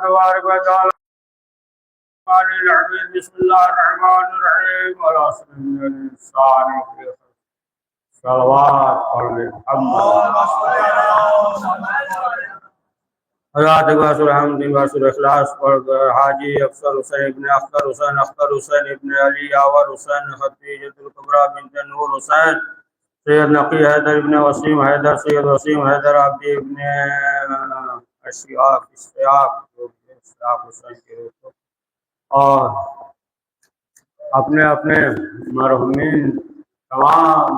تبارک و تعالی العزیز بسم اللہ الرحمن الرحیم والعصر ان الانسان لفی خسر صلوات حضرات غوث الحمد غوث الاخلاص پر حاجی افسر حسین ابن اختر حسین ابن علی یاور حسین خدیجۃ الکبریٰ بنت نور حسین سید نقی حیدر ابن وسیم حیدر سید وسیم حیدر عبدی ابن اشتیاق حسین کے روح اور اپنے اپنے مرحومین تمام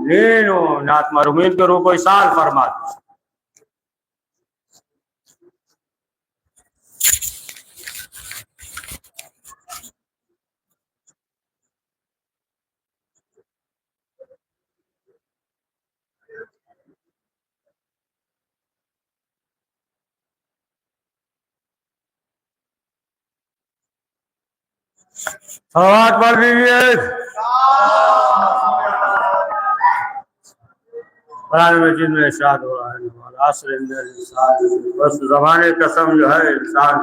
دین و نعت مرحومین کے روح کو اصال فرما دیں۔ صلوات پڑھ لیجیے۔ قرآن مجید میں ارشاد ہو رہا ہے والعصر ان الانسان، بس زمانے قسم جو ہے انسان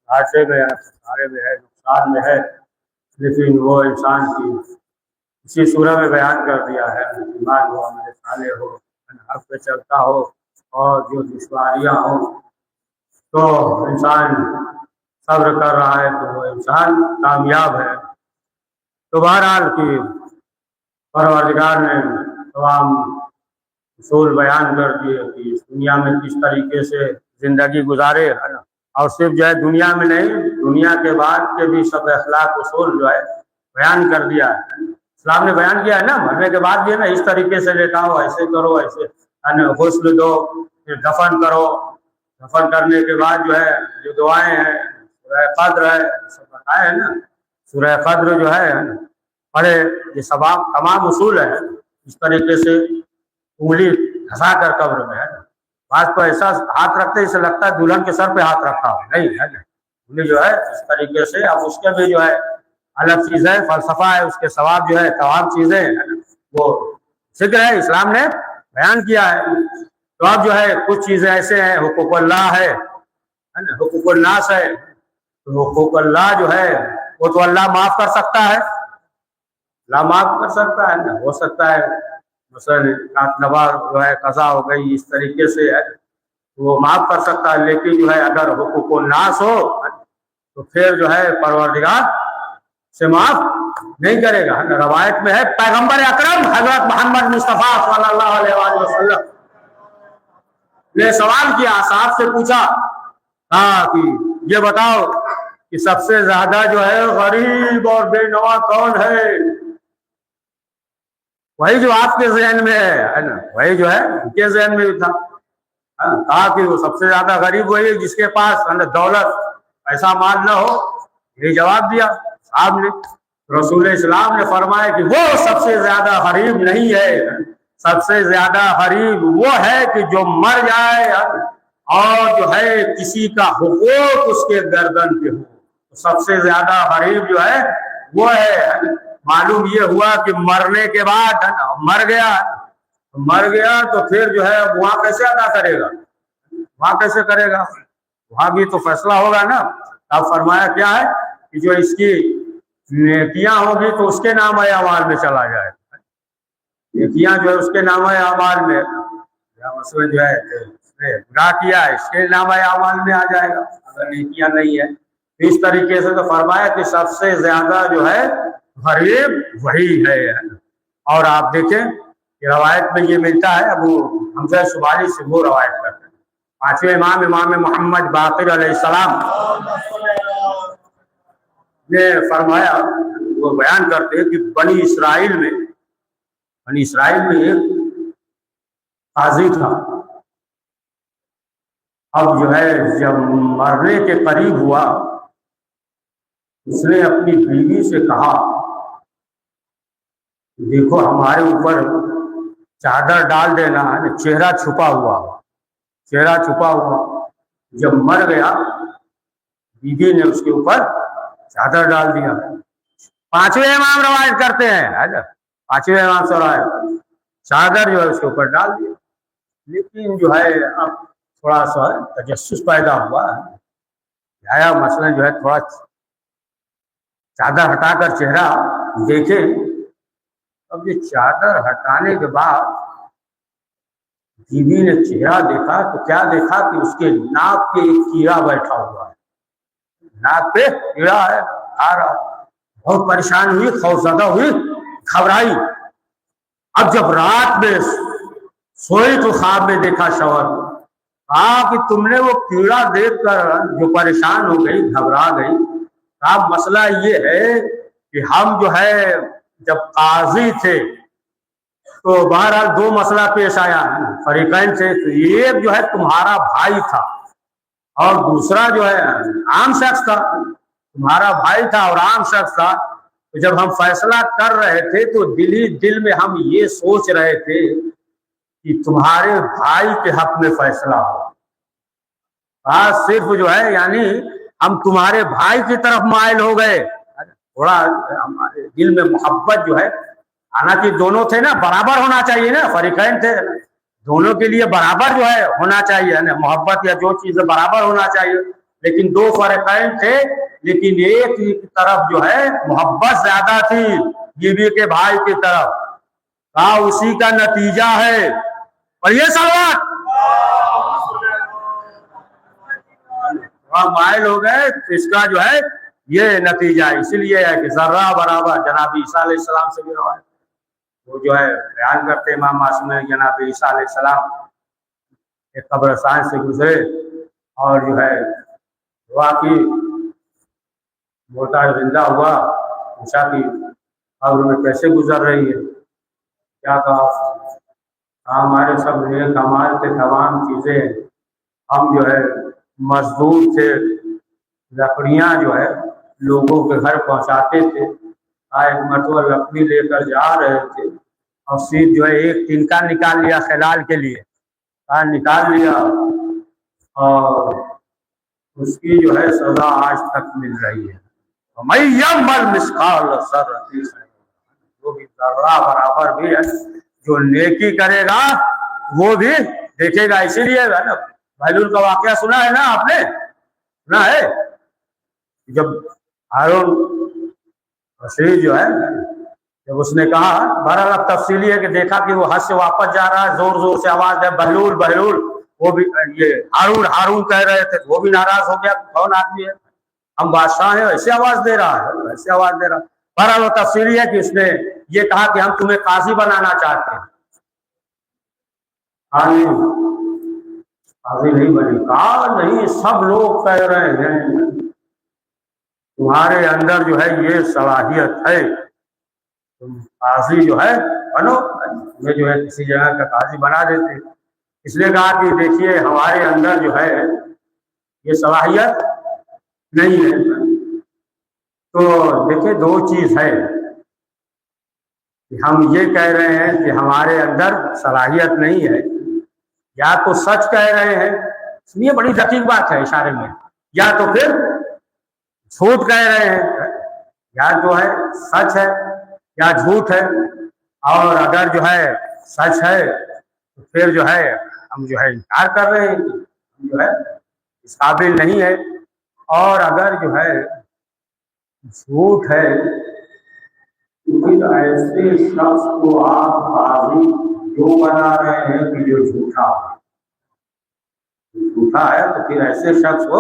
گھاٹے میں ہے، خسارے میں ہے، نقصان میں ہے، لیکن وہ انسان کی اسی سورہ میں بیان کر دیا ہے ایمان ہو، عمل صالح ہو، حق پہ چلتا ہو اور جو دشواریاں ہوں تو انسان صبر کر رہا ہے تو وہ انسان کامیاب ہے۔ تو بہرحال کی پروردگار نے تمام اصول بیان کر دیے کہ اس دنیا میں کس طریقے سے زندگی گزارے ہے نا، اور صرف جو ہے دنیا میں نہیں، دنیا کے بعد کے بھی سب اخلاق اصول جو ہے بیان کر دیا ہے۔ اسلام نے بیان کیا ہے نا، مرنے کے بعد بھی ہے نا اس طریقے سے لیٹاؤ، ایسے کرو، ایسے غسل دو، پھر دفن کرو، دفن کرنے کے بعد جو ہے جو دعائیں ہیں، سورہ قدر ہے، سب بتائے ہیں نا، سورہ قدر جو ہے پڑھے، یہ سب تمام اصول ہیں۔ اس طریقے سے انگلی دھسا کر قبر میں ہے، بعض کو ایسا ہاتھ رکھتے اسے لگتا ہے دلہن کے سر پہ ہاتھ رکھا ہو، نہیں ہے نا، انگلی جو ہے اس طریقے سے، اب اس کے بھی جو ہے الگ چیز ہے، فلسفہ ہے، اس کے ثواب جو ہے تمام چیزیں وہ ذکر ہے، اسلام نے بیان کیا ہے۔ تو اب جو ہے کچھ چیزیں ایسے ہیں، حقوق اللہ ہے نا، حقوق الناس ہے، تو حقوق اللہ جو ہے وہ تو اللہ معاف کر سکتا ہے، اللہ معاف کر سکتا ہے نا، ہو سکتا ہے مثلا نواز جو ہے قضا ہو گئی اس طریقے سے ہے وہ معاف کر سکتا ہے، لیکن جو ہے اگر حقوق الناس ہو تو پھر جو ہے پروردگار سے معاف نہیں کرے گا۔ روایت میں ہے پیغمبر اکرم حضرت محمد مصطفیٰ صلی اللہ علیہ وآلہ وسلم نے سوال کیا، صاحب سے پوچھا کہ یہ بتاؤ کہ سب سے زیادہ جو ہے غریب اور بے نوا کون ہے؟ وہی جو آپ کے ذہن میں ہے نا، وہی جو ہے ان کے ذہن میں بھی تھا، کہا کہ وہ سب سے زیادہ غریب وہی ہے جس کے پاس دولت ایسا مال نہ ہو۔ یہ جواب دیا صاحب نے۔ رسول اسلام نے فرمایا کہ وہ سب سے زیادہ غریب نہیں ہے، سب سے زیادہ غریب وہ ہے کہ جو مر جائے اور جو ہے کسی کا حقوق اس کے گردن پہ ہو، سب سے زیادہ غریب جو ہے وہ ہے۔ معلوم یہ ہوا کہ مرنے کے بعد مر گیا تو پھر جو ہے وہاں کیسے ادا کرے گا، وہاں کیسے کرے گا، وہاں بھی تو فیصلہ ہوگا نا۔ اب فرمایا کیا ہے کہ جو اس کی نیکیاں ہوگی تو اس کے نام اعمال میں چلا جائے گا، نیکیاں جو ہے اس کے نام اعمال میں، مثلا جو ہے گناہ کیا ہے اس کے نام اعمال میں آ جائے گا اگر نیکیاں نہیں ہے۔ اس طریقے سے تو فرمایا کہ سب سے زیادہ جو ہے غریب وہی ہے۔ اور آپ دیکھیں کہ روایت میں یہ ملتا ہے، ابو حمزہ شبالی سے وہ روایت کرتے ہیں، پانچویں امام محمد باقر علیہ السلام نے فرمایا، وہ بیان کرتے ہیں کہ بنی اسرائیل میں ایک قاضی تھا، اب جو ہے جب مرنے کے قریب ہوا اس نے اپنی بیوی سے کہا دیکھو ہمارے اوپر چادر ڈال دینا ہے، چہرہ چھپا ہوا۔ جب مر گیا بیوی نے اس کے اوپر چادر ڈال دیا۔ پانچویں امام روایت کرتے ہیں، پانچویں امام سے روایت، چادر جو ہے اس کے اوپر ڈال دیا، لیکن جو ہے اب تھوڑا سا تجسس پیدا ہوا ہے آیا مثلا جو ہے تھوڑا چادر ہٹا کر چہرہ دیکھے. اب یہ چادر ہٹانے کے بعد بیوی نے چہرہ دیکھا تو کیا دیکھا کہ اس کے ناک پہ ایک کیڑا بیٹھا ہوا ہے. ناک پہ کیڑا ہے آ رہا. بہت پریشان ہوئی, خوفزدہ ہوئی, گھبرائی. اب جب رات میں سوئی تو خواب میں دیکھا شوہر, کہا کہ تم نے وہ کیڑا دیکھ کر جو پریشان ہو گئی, گھبرا گئی. کہا مسئلہ یہ ہے کہ ہم جو ہے جب قاضی تھے تو بہرحال دو مسئلہ پیش آیا, فریقین تھے. تو ایک جو ہے تمہارا بھائی تھا اور دوسرا جو ہے عام شخص تھا. تمہارا بھائی تھا اور عام شخص تھا. تو جب ہم فیصلہ کر رہے تھے تو دل ہی دل میں ہم یہ سوچ رہے تھے کہ تمہارے بھائی کے حق میں فیصلہ ہو. صرف جو ہے یعنی ہم تمہارے بھائی کی طرف مائل ہو گئے. تھوڑا ہمارے دل میں محبت جو ہے, حالانکہ دونوں تھے نا, برابر ہونا چاہیے نا, فریقین تھے, دونوں کے لیے برابر جو ہے ہونا چاہیے نا, محبت یا جو چیز برابر ہونا چاہیے. لیکن دو فریقین تھے, لیکن ایک کی طرف جو ہے محبت زیادہ تھی بیوی کے بھائی کی طرف. کہا اسی کا نتیجہ ہے. اور یہ سوال مائل ہو گئے تو اس کا جو ہے یہ نتیجہ ہے. اسی لیے ہے کہ ذرہ برابر جناب عیسیٰ علیہ السلام سے بھی روایت, وہ جو ہے بیان کرتے امام معصوم جناب عیسیٰ علیہ السلام ایک قبرستان سے گزرے اور جو ہے دعا کی, موتا زندہ ہوا, پوچھا کہ قبر میں کیسے گزر رہی ہے. کیا کہا, ہمارے سب نیک اعمال کے تمام چیزیں, ہم جو ہے مزدور تھے, لکڑیاں جو ہے لوگوں کے گھر پہنچاتے تھے. ایک مرتبہ لکڑی لے کر جا رہے تھے اور صرف جو ہے ایک تنکا نکال لیا خلال کے لیے, نکال لیا, اور اس کی جو ہے سزا آج تک مل رہی ہے. جو بھی ذرہ برابر بھی ہے, جو نیکی کرے گا وہ بھی دیکھے گا. اسی لیے نا بہلول کا واقعہ سنا ہے نا, آپ نے سنا ہے, جب ہارون رشید جو ہے جب اس نے کہا, بہرحال اب تفصیلی ہے کہ دیکھا کہ وہ حج سے واپس جا رہا ہے, زور زور سے آواز ہے بہلول بہلول, وہ بھی یہ ہارون ہارون کہہ رہے تھے, وہ بھی ناراض ہو گیا, کون آدمی ہے, ہم بادشاہ ہیں, ایسے آواز دے رہا ہے, ایسے آواز دے رہا. بہرحال وہ تفصیلی ہے کہ اس نے یہ کہا کہ ہم تمہیں قاضی بنانا چاہتے ہیں. قاضی نہیں بنی. کہا نہیں, سب لوگ کہہ رہے ہیں تمہارے اندر جو ہے یہ صلاحیت ہے, تم قاضی جو ہے بنو, تمہیں جو ہے کسی جگہ کا قاضی بنا دیتے. اس لیے کہا کہ دیکھیے ہمارے اندر جو ہے یہ صلاحیت نہیں ہے. تو دیکھیے دو چیز ہے کہ ہم یہ کہہ رہے ہیں کہ ہمارے اندر صلاحیت نہیں ہے, یا تو سچ کہہ رہے ہیں, اس لیے بڑی دقیق بات ہے اشارے میں, یا تو پھر جھوٹ کہہ رہے ہیں, یا جو ہے سچ ہے یا جھوٹ ہے. اور اگر جو ہے سچ ہے تو پھر جو ہے ہم جو ہے انکار کر رہے ہیں کہ ہم جو ہے اس قابل نہیں ہے. اور اگر جو ہے جھوٹ ہے تو ایسے شخص کو آپ قاضی جو بنا رہے ہیں کہ جو جھوٹا ہے, تو پھر ایسے شخص کو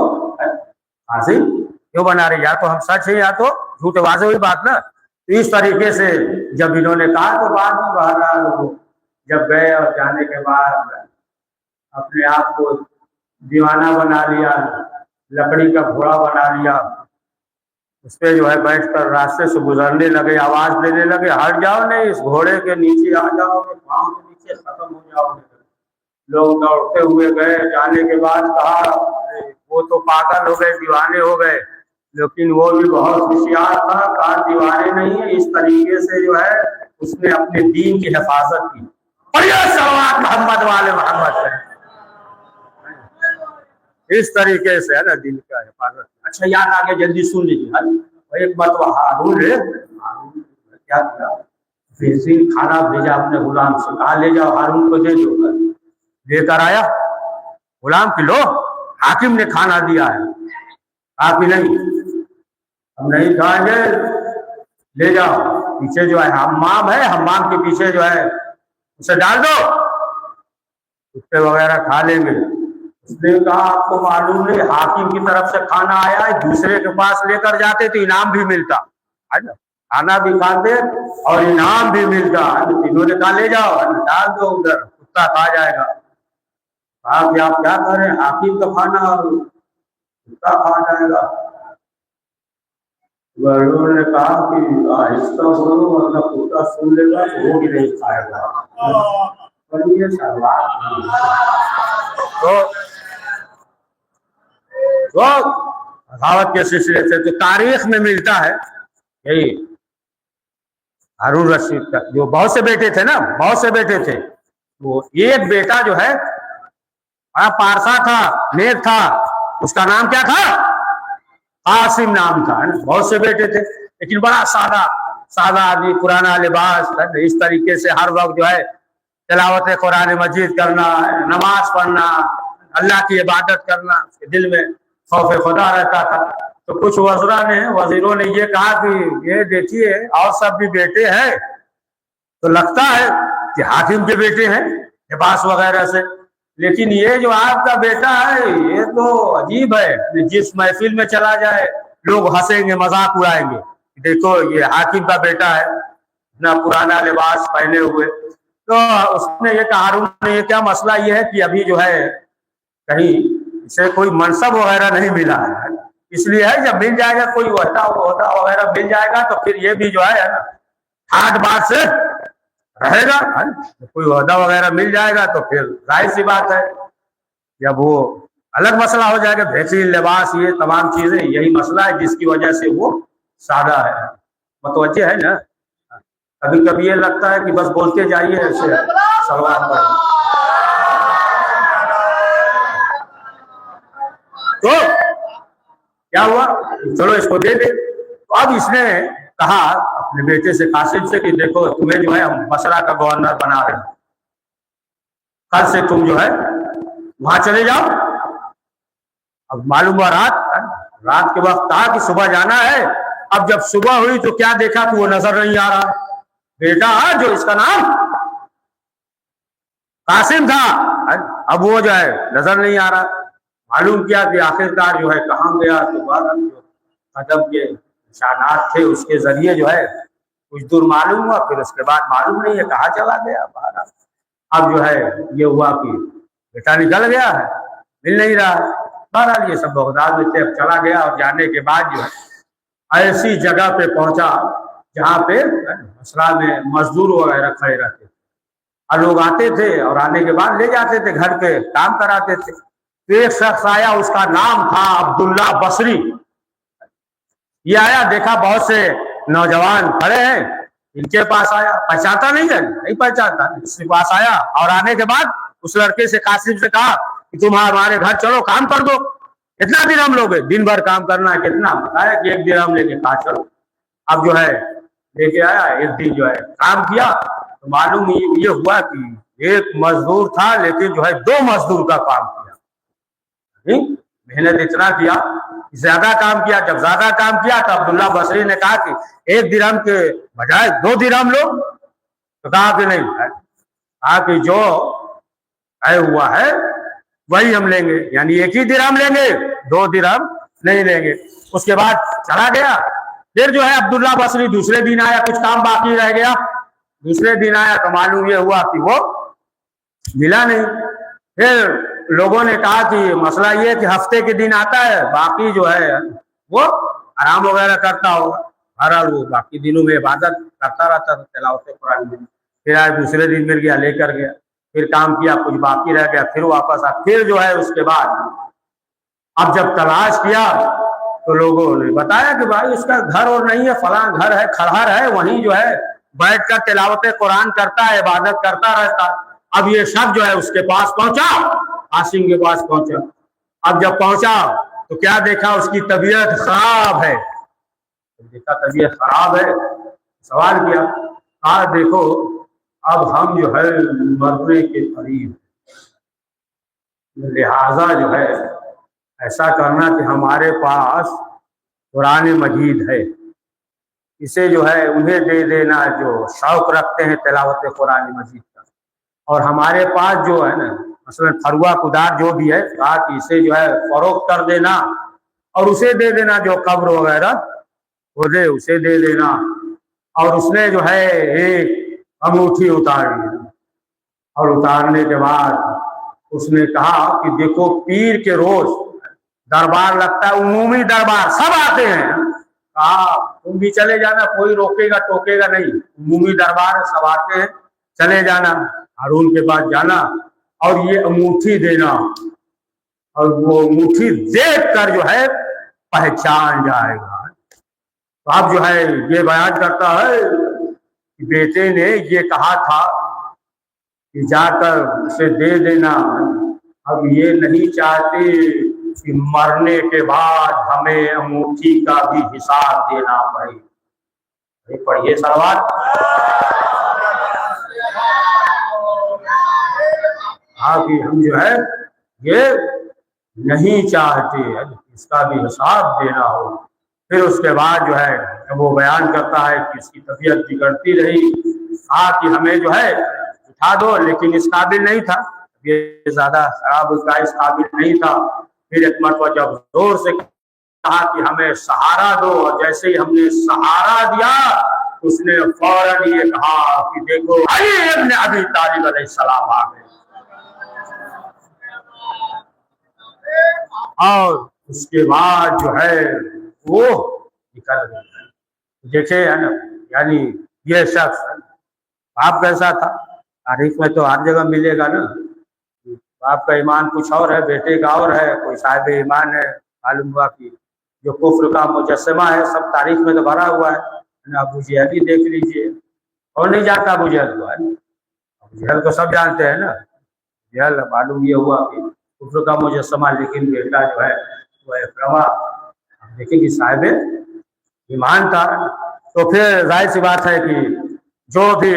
قاضی کیوں بنا رہے, یا تو ہم سچ ہیں یا تو جھوٹ. واضح ہوئی بات نا. اس طریقے سے جب انہوں نے کہا تو بعد میں بہرحال جب گئے اور جانے کے بعد اپنے آپ کو دیوانہ بنا لیا, لکڑی کا گھوڑا بنا لیا, اس پہ جو ہے بیٹھ کر راستے سے گزرنے لگے, آواز دینے لگے, ہٹ جاؤ نہیں, اس گھوڑے کے نیچے آ جاؤ گے, پاؤں کے نیچے ختم ہو جاؤ گے. لوگ دوڑتے ہوئے گئے, جانے کے بعد کہا وہ تو پاگل ہو گئے, دیوانے ہو گئے, لیکن وہ بھی بہت ہوشیار تھا, کہا دیوانے نہیں ہے. اس طریقے سے جو ہے اس نے اپنے دین کی حفاظت کی. اور یہ سوال محمد والے محمد ہے, اس طریقے سے ہے نا دین کا حفاظت. اچھا یاد آگے جلدی سن لیجیے. ایک مرتبہ ہارون نے کیا کیا, بہترین کھانا بھیجا اپنے غلام سے, کہا لے جاؤ ہارون کو دے دو. لے کر آیا غلام کی, لو حاکم نے کھانا دیا ہے. آپ ہی نہیں، ہم نہیں کھائیں گے، لے جاؤ پیچھے جو ہے حمام ہے، حمام کے پیچھے جو ہے اسے ڈال دو، کتے وغیرہ کھا لیں گے۔ اس نے کہا آپ کو معلوم نہیں حاکم کی طرف سے کھانا آیا ہے، دوسرے کے پاس لے کر جاتے تو انعام بھی ملتا ہے نا، کھانا بھی کھاتے اور انعام بھی ملتا۔ تینوں نے کہا لے جاؤ، ڈال دو ادھر، کتا کھا جائے گا۔ کہا کہ آپ کیا کر رہے ہیں، حاکم کا کھانا اور کتا کھا جائے گا۔ انہوں نے کہا کہ آہستہ بولو ورنہ کتا سن لے گا تو وہ بھی نہیں کھائے گا۔ تو بغاوت کے سلسلے سے تو تاریخ میں ملتا ہے یہی ہارون رشید کا، جو بہت سے بیٹے تھے نا، بہت سے بیٹے تھے، وہ ایک بیٹا جو ہے پارسا تھا، نیک تھا، اس کا نام کیا تھا؟ قاسم نام تھا۔ بہت سے بیٹے تھے لیکن بڑا سادہ آدمی، پرانا لباس، اس طریقے سے ہر وقت جو ہے تلاوت قرآن مجید کرنا، نماز پڑھنا، اللہ کی عبادت کرنا، اس کے دل میں خوف خدا رہتا تھا۔ تو کچھ وزیروں نے یہ کہا کہ یہ دیکھیے اور سب بھی بیٹے ہیں تو لگتا ہے کہ حاکم کے بیٹے ہیں لباس وغیرہ سے، لیکن یہ جو آپ کا بیٹا ہے یہ تو عجیب ہے، جس محفل میں چلا جائے لوگ ہنسیں گے، مذاق اڑائیں گے، دیکھو یہ حاکم کا بیٹا ہے، اتنا پرانا لباس پہنے ہوئے۔ تو اس نے یہ کہا، ہارون نے یہ کیا مسئلہ یہ ہے کہ ابھی جو ہے کہیں اسے کوئی منصب وغیرہ نہیں ملا ہے، اس لیے ہے جب مل جائے گا کوئی عہدہ وغیرہ مل جائے گا تو پھر یہ بھی جو ہے نا ٹھاٹ بات سے رہے گا، کوئی عہدہ وغیرہ مل جائے گا تو پھر ظاہر سی بات ہے جب وہ الگ مسئلہ ہو جائے گا، بہترین لباس، یہ تمام چیزیں، یہی مسئلہ ہے جس کی وجہ سے وہ سادہ ہے۔ متوجہ ہے نا؟ کبھی کبھی یہ لگتا ہے کہ بس بولتے جائیے ایسے سوال پر، تو کیا ہوا، چلو اس کو دے دے۔ تو اب اس نے کہا اپنے بیٹے سے قاسم سے کہ دیکھو تمہیں جو ہے ہم بصرہ کا گورنر بنا رہے ہیں، کل سے تم جو ہے وہاں چلے جاؤ۔ اب معلوم ہوا رات کے وقت کہا کہ صبح جانا ہے۔ اب جب صبح ہوئی تو کیا دیکھا کہ وہ نظر نہیں آ رہا بیٹا جو اس کا نام قاسم تھا، اب وہ جو ہے نظر نہیں آ رہا۔ معلوم کیا کہ آخرکار جو ہے کہاں گیا، تو بعد جو قدم کے نشانات تھے اس کے ذریعے جو ہے کچھ دور معلوم ہوا، پھر اس کے بعد معلوم نہیں ہے کہاں چلا گیا باہر۔ اب جو ہے یہ ہوا کہ بیٹا نکل گیا ہے، مل نہیں رہا۔ بہرحال یہ سب بغداد میں تھے، اب چلا گیا، اور جانے کے بعد جو ہے ایسی جگہ پہ پہنچا جہاں پہ مسئلہ میں مزدور وغیرہ کھڑے رہتے تھے، اور لوگ آتے تھے اور آنے کے بعد لے جاتے تھے گھر پہ کام کراتے تھے۔ تو ایک شخص آیا، اس کا نام تھا عبداللہ بصری۔ یہ آیا، دیکھا بہت سے نوجوان کھڑے ہیں، ان کے پاس آیا، پہچانتا نہیں ہے، نہیں پہچانتا، اس کے پاس آیا اور آنے کے بعد اس لڑکے سے قاسم سے کہا کہ تم ہمارے گھر چلو کام کر دو۔ کتنا درہم لوگے؟ دن بھر کام کرنا ہے، کتنا؟ بتایا کہ 1 درہم لے کے کہا چلو۔ اب جو ہے لے کے آیا، ایک دن جو ہے کام کیا تو معلوم یہ ہوا کہ ایک مزدور تھا لیکن جو ہے 2 مزدور کا کام کیا، محنت اتنا کیا، زیادہ کام کیا۔ جب زیادہ کام کیا تو عبداللہ بصری نے کہا کہ 1 درہم کے بجائے 2 درہم لو، تو کہا کہ نہیں، کہا کہ جو طے ہوا ہے وہی ہم لیں گے، یعنی 1 ہی درہم لیں گے، 2 درہم نہیں لیں گے۔ اس کے بعد چلا گیا۔ پھر جو ہے عبداللہ بصری دوسرے دن آیا، کچھ کام باقی رہ گیا، دوسرے دن آیا تو معلوم یہ ہوا کہ وہ ملا نہیں۔ پھر لوگوں نے کہا کہ مسئلہ یہ کہ ہفتے کے دن آتا ہے، باقی جو ہے وہ آرام وغیرہ کرتا ہوگا، بہرحال وہ باقی دنوں میں عبادت کرتا رہتا تھا، تلاوت قرآن میں۔ پھر آج دوسرے دن مل گیا، لے کر گیا، پھر کام کیا، کچھ باقی رہ گیا، پھر واپس آ۔ پھر جو ہے اس کے بعد اب جب تلاش کیا تو لوگوں نے بتایا کہ بھائی اس کا گھر اور نہیں ہے، فلاں گھر ہے، کھڑہر ہے، وہیں جو ہے بیٹھ کر تلاوت قرآن کرتا ہے، عبادت کرتا رہتا۔ اب یہ شخص جو ہے اس کے پاس پہنچا، قاسم کے پاس پہنچا۔ اب جب پہنچا تو کیا دیکھا؟ اس کی طبیعت خراب ہے۔ دیکھا طبیعت خراب ہے، سوال کیا، کہا دیکھو اب ہم جو ہے مرنے کے قریب، لہذا جو ہے ایسا کرنا کہ ہمارے پاس قرآن مجید ہے، اسے جو ہے انہیں دے دینا جو شوق رکھتے ہیں تلاوت قرآن مجید کا، اور ہمارے پاس جو ہے نا مثلا تھروا کدار جو بھی ہے کہا کہ اسے جو ہے فروخت کر دینا اور اسے دے دینا جو قبر وغیرہ وہ دے اسے دے دینا۔ اور اس نے جو ہے ایک انگوٹھی اتاری، اور اتارنے کے بعد اس نے کہا کہ دیکھو پیر کے روز دربار لگتا ہے، عمومی دربار، سب آتے ہیں، کہا تم بھی چلے جانا، کوئی روکے گا ٹوکے گا نہیں، عمومی دربار سب آتے ہیں، چلے جانا، ہارون کے پاس جانا اور یہ انگوٹھی دینا، اور وہ انگوٹھی دیکھ کر جو ہے پہچان جائے گا۔ تو اب جو ہے یہ بیان کرتا ہے کہ بیٹے نے یہ کہا تھا کہ جا کر اسے دے دینا، اب یہ نہیں چاہتے کہ مرنے کے بعد ہمیں انگوٹھی کا بھی حساب دینا پڑے۔ پڑھیے صلوات۔ ہاں کہ ہم جو ہے یہ نہیں چاہتے اس کا بھی حساب دینا ہو۔ پھر اس کے بعد جو ہے وہ بیان کرتا ہے کہ اس کی طبیعت بگڑتی رہی، کہا کہ ہمیں جو ہے اٹھا دو، لیکن اس قابل نہیں تھا، یہ زیادہ خراب ہوتا ہے، اس قابل نہیں تھا۔ پھر ایک مرتبہ جب زور سے کہا کہ ہمیں سہارا دو، اور جیسے ہی ہم نے سہارا دیا اس نے فوراً یہ کہا کہ دیکھو علی ابن ابی طالب علیہ السلام آ گئے، اور اس کے بعد جو ہے وہ نکل گئے۔ دیکھے ہے نا، یعنی یہ شخص باپ کیسا تھا، تاریخ میں تو ہر جگہ ملے گا نا، باپ کا ایمان کچھ اور ہے، بیٹے کا اور ہے، کوئی صاحب ایمان ہے، معلوم ہوا کہ جو کفر کا مجسمہ ہے سب تاریخ میں تو بھرا ہوا ہے۔ ابو جہل بھی دیکھ لیجئے، اور نہیں جانتا ابو جہل کو، ابو جہل کو سب جانتے ہیں نا، جہل معلوم یہ ہوا کہ کفر کا مجسمہ، لیکن بیٹا جو ہے وہ اکرما دیکھیں کہ صاحب ایمان تھا۔ تو پھر ظاہر سی بات ہے کہ جو بھی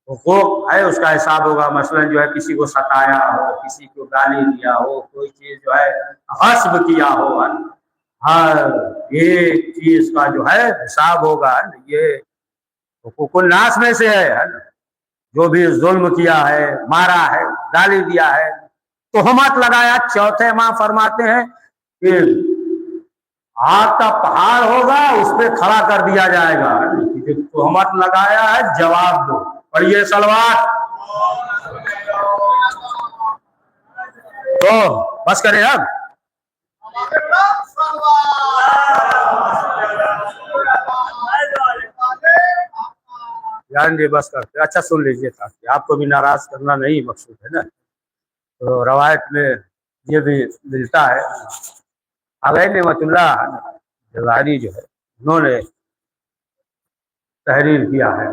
حقوق ہے اس کا حساب ہوگا، مثلا جو ہے کسی کو ستایا ہو، کسی کو گالی دیا ہو، کوئی چیز جو ہے غصب کیا ہو، ہر ایک چیز کا جو ہے حساب ہوگا۔ یہ حقوق الناس میں سے ہے، جو بھی ظلم کیا ہے، مارا ہے، گالی دیا ہے، تہمت لگایا، چوتھے ماہ فرماتے ہیں کہ آگ کا پہاڑ ہوگا اس پہ کھڑا کر دیا جائے گا، تہمت لگایا ہے جواب دو۔ پڑھیے صلوات۔ تو بس کریں اب، جان جی بس کرتے، اچھا سن لیجیے تاکہ آپ کو بھی ناراض کرنا نہیں مقصود ہے نا۔ تو روایت میں یہ بھی ملتا ہے، علیہ نعمت اللہ جزائری جو ہے انہوں نے تحریر کیا ہے،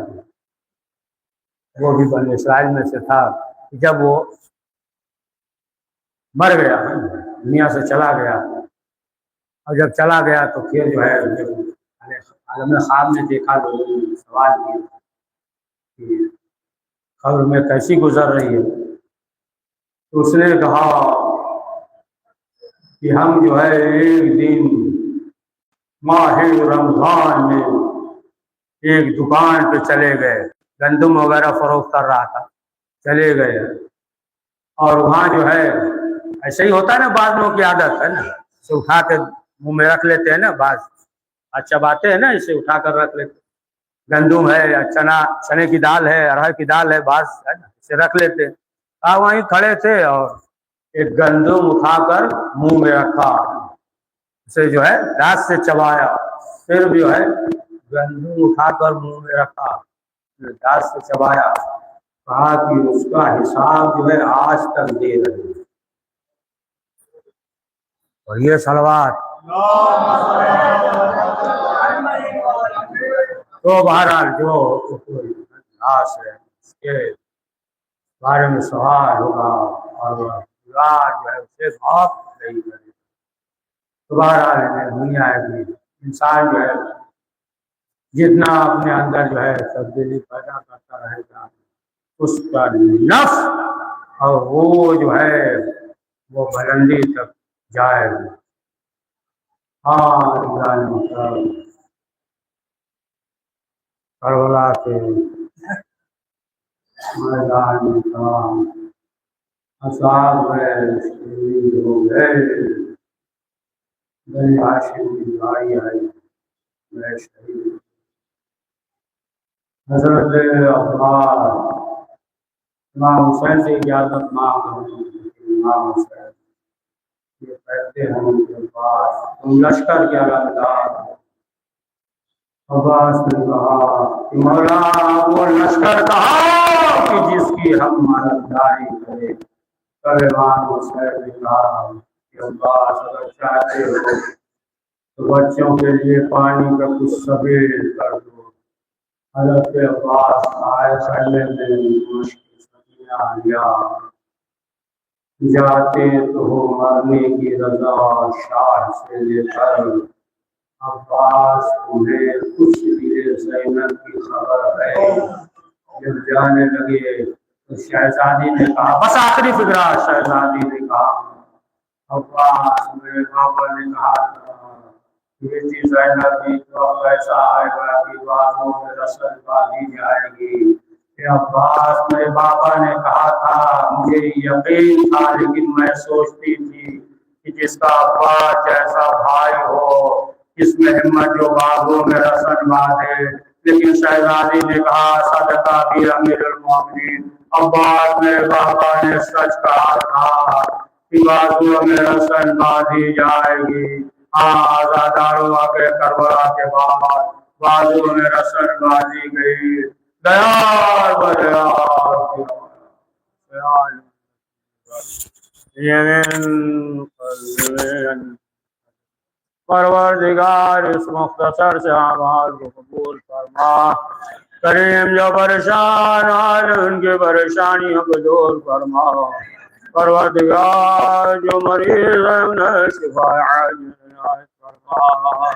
وہ بھی بنی اسرائیل میں سے تھا، جب وہ مر گیا، دنیا سے چلا گیا، اور جب چلا گیا تو پھر جو ہے عالم خواب نے دیکھا، لوگوں نے سوال کیا کہ قبر میں کیسی گزر رہی ہے، تو اس نے کہا کہ ہم جو ہے ایک دن ماہ رمضان میں ایک دکان پہ چلے گئے، گندم وغیرہ فروخت کر رہا تھا، چلے گئے، اور وہاں جو ہے ایسے ہی ہوتا ہے نا، بعض لوگوں کی عادت ہے نا، اسے اٹھا کے منہ میں رکھ لیتے ہیں نا، بعض اچھا باتیں ہیں نا، اسے اٹھا کر رکھ لیتے، گندم ہے یا چنے کی دال ہے، ارہر کی دال ہے، بعض ہے نا اسے رکھ لیتے۔ وہیں کھڑے تھے اور ایک گندم اٹھا کر منہ میں رکھا، اسے جو ہے دانت سے چبایا، پھر جو ہے گندم اٹھا کر منہ میں رکھا، دانت سے چبایا، کہا کہ اس کا حساب جو ہے آج تک دے رہے ہیں۔ اور یہ صلوات۔ تو بہرحال جو ناس ہے اس کے بارے میں سوال ہوگا، اور جو ہے اسے معاف نہیں کرے۔ تو بہرحال دنیا ہے، انسان جو ہے جتنا اپنے اندر جو ہے تبدیلی پیدا کرتا رہے گا، اس کا نفس اور وہ جو ہے وہ بلندی تک جائے گا۔ ہاں کربلا کے میدان کا اصحاب شہید ہو گئے، بنی ہاشم کی بھائی آئی میں شہید۔ حضرت عباس امام حسین سے اجازت مانگ امام حسین یہ کہتے ہیں ان کے پاس تم لشکر کیا لگتا؟ عباس نے کہا کہ مولا وہ لشکر کہا کہ جس کی ہم مددگاری کرے۔ امام حسین نے کہا کہ عباس اگر چاہتے ہو تو بچوں کے لیے پانی کا کچھ سبیل کر دو۔ حضرت عباس آئے پہلے میں مشکل سکینہ لیا، جاتے تو ہو مرنے کی رضا شاہ سے لے کر۔ عباس تمہیں کچھ بھی زینب کی خبر ہے؟ جب جانے لگے تو شہزادی نے کہا، بس آخری فکرہ شہزادی نے کہا، عباس میرے بابا نے کہا یہ چیز زینب کی تو ایسا آئے گا کہ بازوں میں رسل باندھی جائے گی۔ عباس میرے بابا نے کہا تھا، مجھے یقین تھا لیکن میں سوچتی تھی کہ جس کا عباس جیسا بھائی ہو اس میں ہمت جو باغوں میں رسن باندھے۔ لیکن شہزادی نے کہا صدقہ بھی امیر المومنین، عباس میرے بابا نے سچ کہا تھا کہ بازوں میں رسن باندھی جائے گی۔ آزاداروں کے کربلا کے بعد بازوں میں رسن باندھی گئی۔ دیار پروردگار اس مختصر سے آواز کو قبول فرما، کریم جو پریشان حال ان کی پریشانیوں کو دور فرما، پروردگار جو مریض ہے انہیں شفا عاجل عنایت فرما،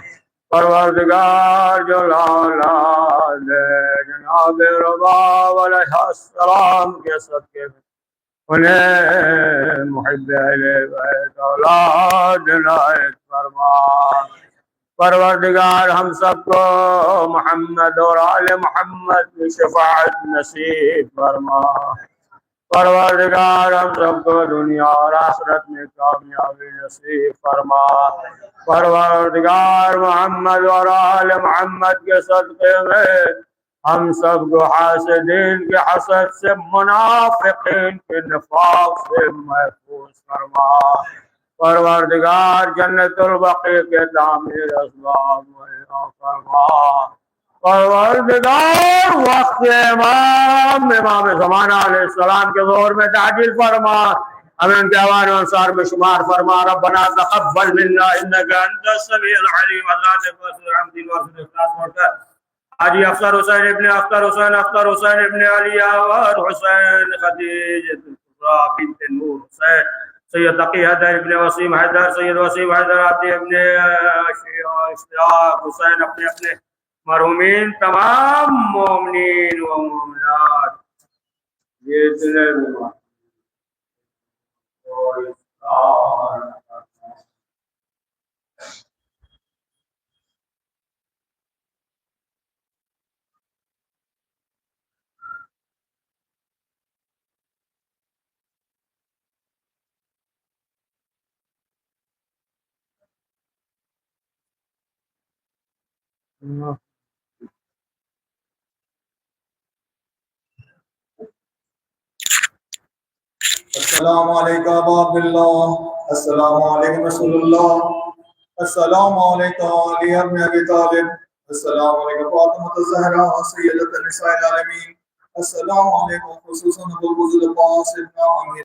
پروردگار جو اولاد جناب ربا علیہ السلام کے صدقے میں انہیں محب اہل بیت اولاد عنایت فرما، پروردگار ہم سب کو محمد اور آل محمد کی شفاعت نصیب فرما، پروردگار ہم سب کو دنیا اور آخرت میں کامیابی نصیب فرما، پروردگار محمد اور آل محمد کے صدقے میں ہم سب کو حاسدین کے حسد سے، منافقین کے نفاق سے محفوظ فرما، پروردگار جنت البقیع کے تعمیر اسباب مہیا فرما، پروردگار وقت امام زمانہ علیہ السلام کے ظہور میں تعجیل فرما، ہمیں ان کے اوان و انصار میں شمار فرما، ربنا تقبل منا انک انت السمیع العلیم۔ حاجی افسر حسین ابن اختر حسین، اختر حسین ابن علی اور حسین خدیجہ بنت نور حسین، سید تقی حیدر ابن وسیم حیدر، سید وسیم حیدر عبدی ابن اشتیاق حسین، اپنے اپنے مرحومین تمام مومنین و مومنات جتنے السلام علیکم ابا عبداللہ، السلام علیکم رسول اللہ، السلام علیکم علی ابن ابی طالب، السلام علیکم فاطمہ الزہرا سیدۃ النساء العالمین، السلام علیکم خصوصاً ابو الفضل عباس ابن عامر